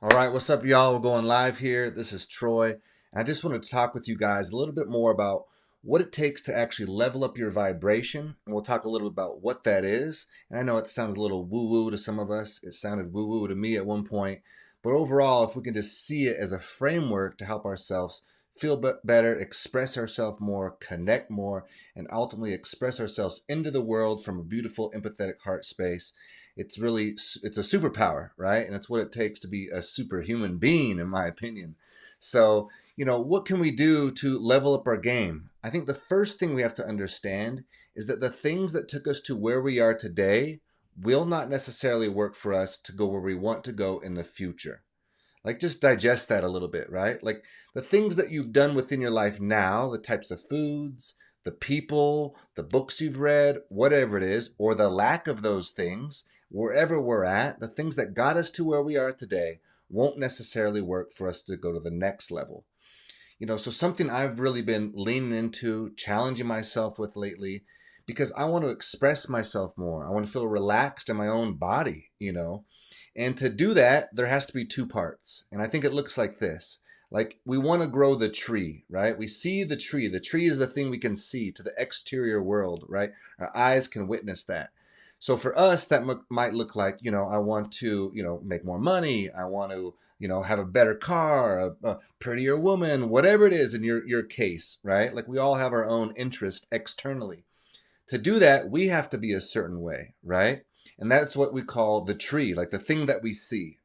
All right, what's up, y'all? We're going live here. This is Troy. I just wanted to talk with you guys a little bit more about what it takes to actually level up your vibration. And we'll talk a little bit about what that is. And I know it sounds a little woo-woo to some of us. It sounded woo-woo to me at one point. But overall, if we can just see it as a framework to help ourselves feel better, express ourselves more, connect more, and ultimately express ourselves into the world from a beautiful, empathetic heart space, it's a superpower, right? And it's what it takes to be a superhuman being, in my opinion. So, what can we do to level up our game? I think the first thing we have to understand is that the things that took us to where we are today will not necessarily work for us to go where we want to go in the future. Like, just digest that a little bit, right? Like, the things that you've done within your life now, the types of foods, the people, the books you've read, whatever it is, or the lack of those things, wherever we're at, the things that got us to where we are today won't necessarily work for us to go to the next level. So something I've really been leaning into, challenging myself with lately, because I want to express myself more. I want to feel relaxed in my own body. And to do that, there has to be two parts. And I think it looks like this. Like, we want to grow the tree, right? We see the tree. The tree is the thing we can see to the exterior world, right? Our eyes can witness that. So for us, that might look like, I want to, make more money. I want to, have a better car, a prettier woman, whatever it is in your case, right? Like, we all have our own interest externally. To do that, we have to be a certain way, right? And that's what we call the tree, like the thing that we see.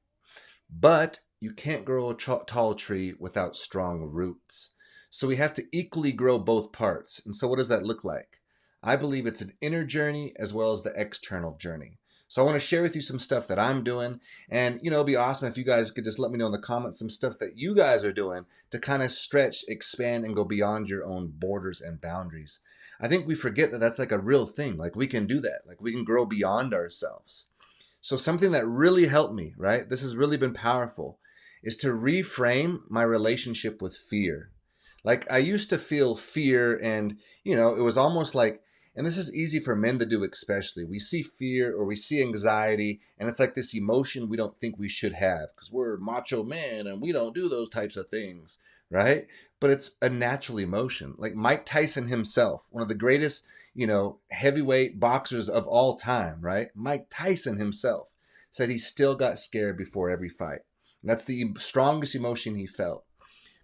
But you can't grow a tall tree without strong roots. So we have to equally grow both parts. And so what does that look like? I believe it's an inner journey as well as the external journey. So I want to share with you some stuff that I'm doing. And, it'd be awesome if you guys could just let me know in the comments some stuff that you guys are doing to kind of stretch, expand, and go beyond your own borders and boundaries. I think we forget that that's like a real thing. Like, we can do that. Like, we can grow beyond ourselves. So something that really helped me, right? This has really been powerful, is to reframe my relationship with fear. Like, I used to feel fear and, it was almost like, and this is easy for men to do especially. We see fear or we see anxiety, and it's like this emotion we don't think we should have because we're macho men and we don't do those types of things, right? But it's a natural emotion. Like Mike Tyson himself, one of the greatest, heavyweight boxers of all time, right? Mike Tyson himself said he still got scared before every fight. And that's the strongest emotion he felt.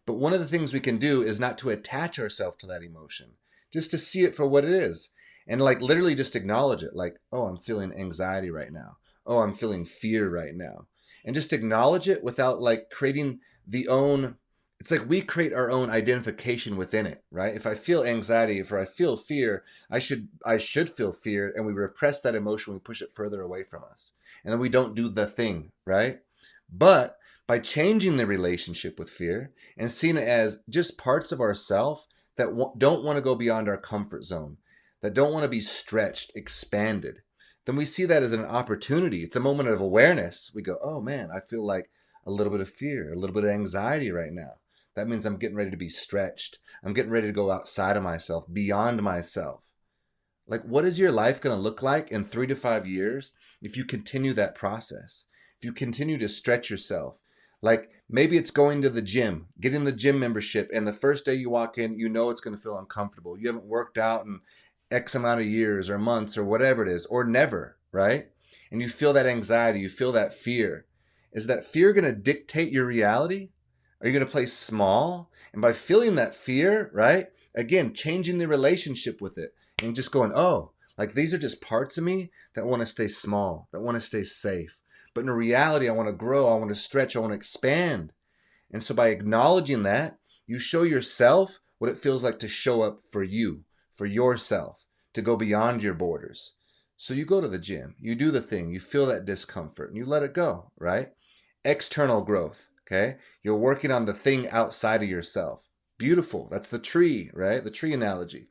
But one of the things we can do is not to attach ourselves to that emotion, just to see it for what it is. And like literally just acknowledge it. Like, oh, I'm feeling anxiety right now. Oh, I'm feeling fear right now. And just acknowledge it without like creating the own. It's like we create our own identification within it, right? If I feel anxiety, if I feel fear, I should feel fear, and we repress that emotion, we push it further away from us. And then we don't do the thing, right? But by changing the relationship with fear and seeing it as just parts of ourself that don't want to go beyond our comfort zone, that don't want to be stretched, expanded, then we see that as an opportunity. It's a moment of awareness. We go, oh man, I feel like a little bit of fear, a little bit of anxiety right now. That means I'm getting ready to be stretched. I'm getting ready to go outside of myself, beyond myself. Like, what is your life going to look like in 3 to 5 years if you continue that process? If you continue to stretch yourself, like maybe it's going to the gym, getting the gym membership, and the first day you walk in, it's going to feel uncomfortable. You haven't worked out in X amount of years or months or whatever it is, or never, right? And you feel that anxiety, you feel that fear. Is that fear going to dictate your reality? Are you going to play small? And by feeling that fear, right? Again, changing the relationship with it and just going, oh, like these are just parts of me that want to stay small, that want to stay safe. But in reality, I want to grow, I want to stretch, I want to expand. And so by acknowledging that, you show yourself what it feels like to show up for you, for yourself, to go beyond your borders. So you go to the gym, you do the thing, you feel that discomfort, and you let it go, right? External growth, okay? You're working on the thing outside of yourself. Beautiful. That's the tree, right? The tree analogy.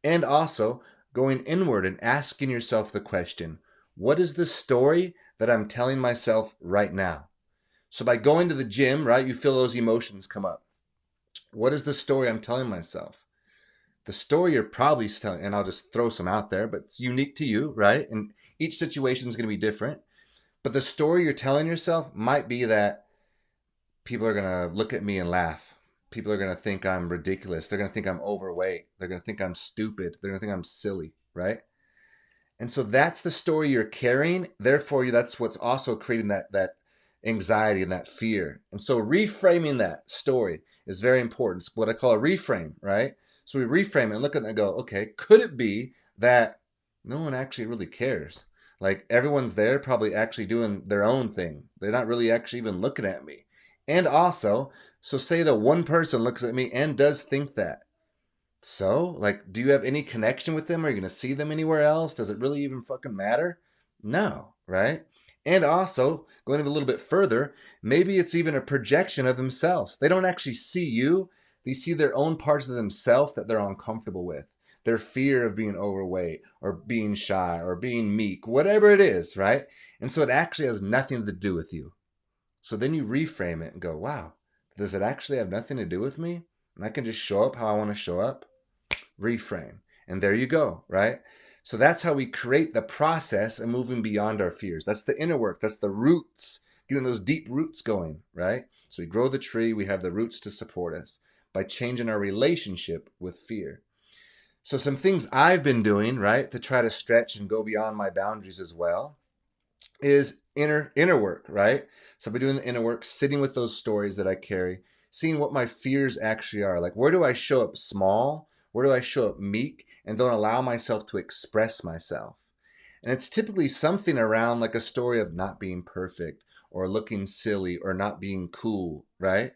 And also going inward and asking yourself the question, what is the story that I'm telling myself right now? So by going to the gym, right, you feel those emotions come up. What is the story I'm telling myself? The story you're probably telling, and I'll just throw some out there, but it's unique to you, right? And each situation is going to be different. But the story you're telling yourself might be that people are going to look at me and laugh. People are going to think I'm ridiculous. They're going to think I'm overweight. They're going to think I'm stupid. They're going to think I'm silly, right? And so that's the story you're carrying. Therefore, that's what's also creating that anxiety and that fear. And so reframing that story is very important. It's what I call a reframe, right? So we reframe it and look at it and go, okay, could it be that no one actually really cares? Like everyone's there probably actually doing their own thing. They're not really actually even looking at me. And also, so say that one person looks at me and does think that. So, like, do you have any connection with them? Are you going to see them anywhere else? Does it really even fucking matter? No, right? And also, going a little bit further, maybe it's even a projection of themselves. They don't actually see you. They see their own parts of themselves that they're uncomfortable with. Their fear of being overweight or being shy or being meek, whatever it is, right? And so it actually has nothing to do with you. So then you reframe it and go, wow, does it actually have nothing to do with me? And I can just show up how I want to show up? Reframe. And there you go, right? So that's how we create the process of moving beyond our fears. That's the inner work. That's the roots, getting those deep roots going, right? So we grow the tree, we have the roots to support us by changing our relationship with fear. So some things I've been doing, right, to try to stretch and go beyond my boundaries as well is inner work, right? So I've been doing the inner work, sitting with those stories that I carry, seeing what my fears actually are. Like, where do I show up small? Where do I show up meek and don't allow myself to express myself? And it's typically something around like a story of not being perfect or looking silly or not being cool, right?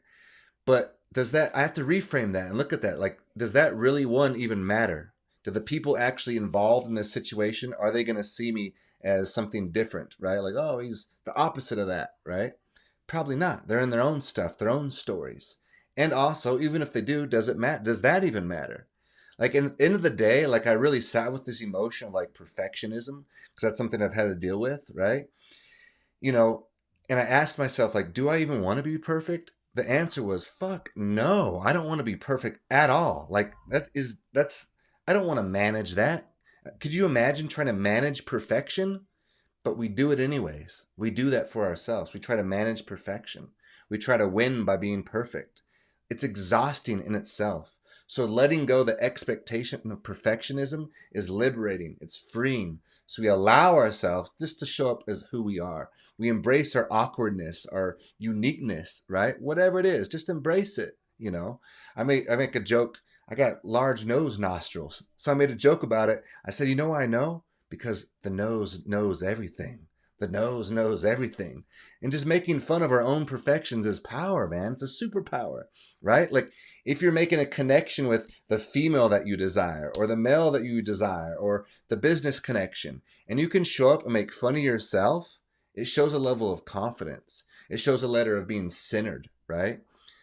But does that, I have to reframe that and look at that. Like, does that really one even matter? Do the people actually involved in this situation, are they going to see me as something different, right? Like, oh, he's the opposite of that, right? Probably not. They're in their own stuff, their own stories. And also, even if they do, does it matter? Does that even matter? Like, in the end of the day, like I really sat with this emotion of like perfectionism because that's something I've had to deal with, right? You know, and I asked myself, like, do I even want to be perfect? The answer was, fuck, no, I don't want to be perfect at all. Like, I don't want to manage that. Could you imagine trying to manage perfection? But we do it anyways. We do that for ourselves. We try to manage perfection. We try to win by being perfect. It's exhausting in itself. So letting go the expectation of perfectionism is liberating. It's freeing. So we allow ourselves just to show up as who we are. We embrace our awkwardness, our uniqueness, right? Whatever it is, just embrace it. You know, I make a joke. I got large nose nostrils. So I made a joke about it. I said, you know why I know? Because the nose knows everything. The nose knows everything. And just making fun of our own perfections is power, man. It's a superpower, right? Like if you're making a connection with the female that you desire or the male that you desire or the business connection, and you can show up and make fun of yourself, it shows a level of confidence. It shows a letter of being centered, right?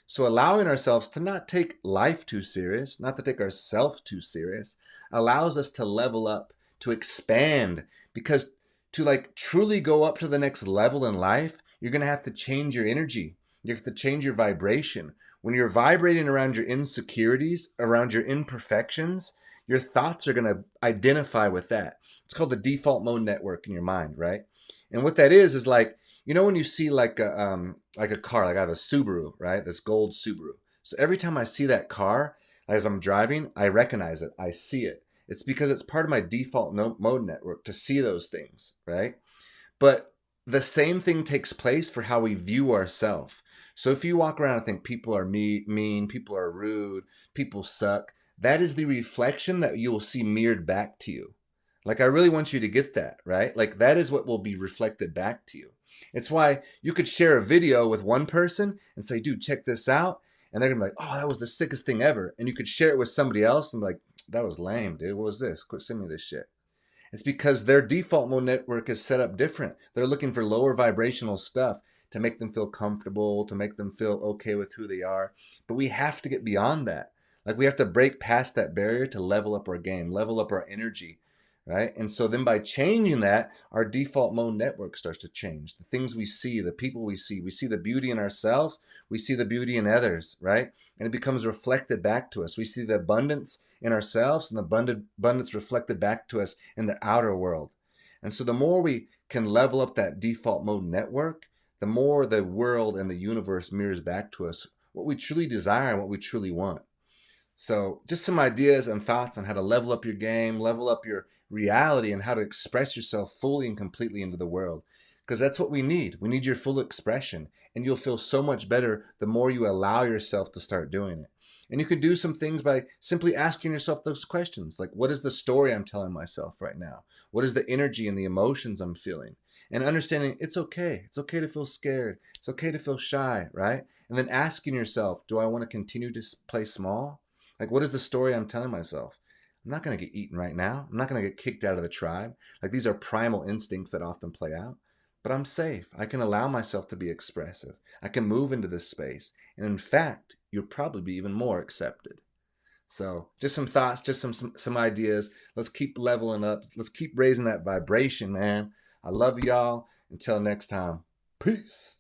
So allowing ourselves to not take life too serious, not to take ourselves too serious, allows us to level up, to expand, because to like truly go up to the next level in life, you're going to have to change your energy. You have to change your vibration. When you're vibrating around your insecurities, around your imperfections, your thoughts are going to identify with that. It's called the default mode network in your mind, right? And what that is like, you know, when you see like a car, like I have a Subaru, right? This gold Subaru. So every time I see that car, as I'm driving, I recognize it. I see it. It's because it's part of my default mode network to see those things, right? But the same thing takes place for how we view ourselves. So if you walk around and think people are mean, people are rude, people suck, that is the reflection that you will see mirrored back to you. Like, I really want you to get that, right? Like, that is what will be reflected back to you. It's why you could share a video with one person and say, dude, check this out. And they're going to be like, oh, that was the sickest thing ever. And you could share it with somebody else and be like, that was lame, dude. What was this? Quit sending me this shit. It's because their default mode network is set up different. They're looking for lower vibrational stuff to make them feel comfortable, to make them feel okay with who they are. But we have to get beyond that. Like, we have to break past that barrier to level up our game, level up our energy, right? And so then by changing that, our default mode network starts to change. The things we see, the people we see the beauty in ourselves, we see the beauty in others, right? And it becomes reflected back to us. We see the abundance in ourselves and the abundance reflected back to us in the outer world. And so the more we can level up that default mode network, the more the world and the universe mirrors back to us what we truly desire and what we truly want. So just some ideas and thoughts on how to level up your game, level up your reality, and how to express yourself fully and completely into the world. Because that's what we need. We need your full expression. And you'll feel so much better the more you allow yourself to start doing it. And you can do some things by simply asking yourself those questions. Like, what is the story I'm telling myself right now? What is the energy and the emotions I'm feeling? And understanding it's okay. It's okay to feel scared. It's okay to feel shy, right? And then asking yourself, do I want to continue to play small? Like, what is the story I'm telling myself? I'm not going to get eaten right now. I'm not going to get kicked out of the tribe. Like, these are primal instincts that often play out. But I'm safe. I can allow myself to be expressive. I can move into this space. And in fact, you'll probably be even more accepted. So just some thoughts, just some ideas. Let's keep leveling up. Let's keep raising that vibration, man. I love y'all. Until next time. Peace.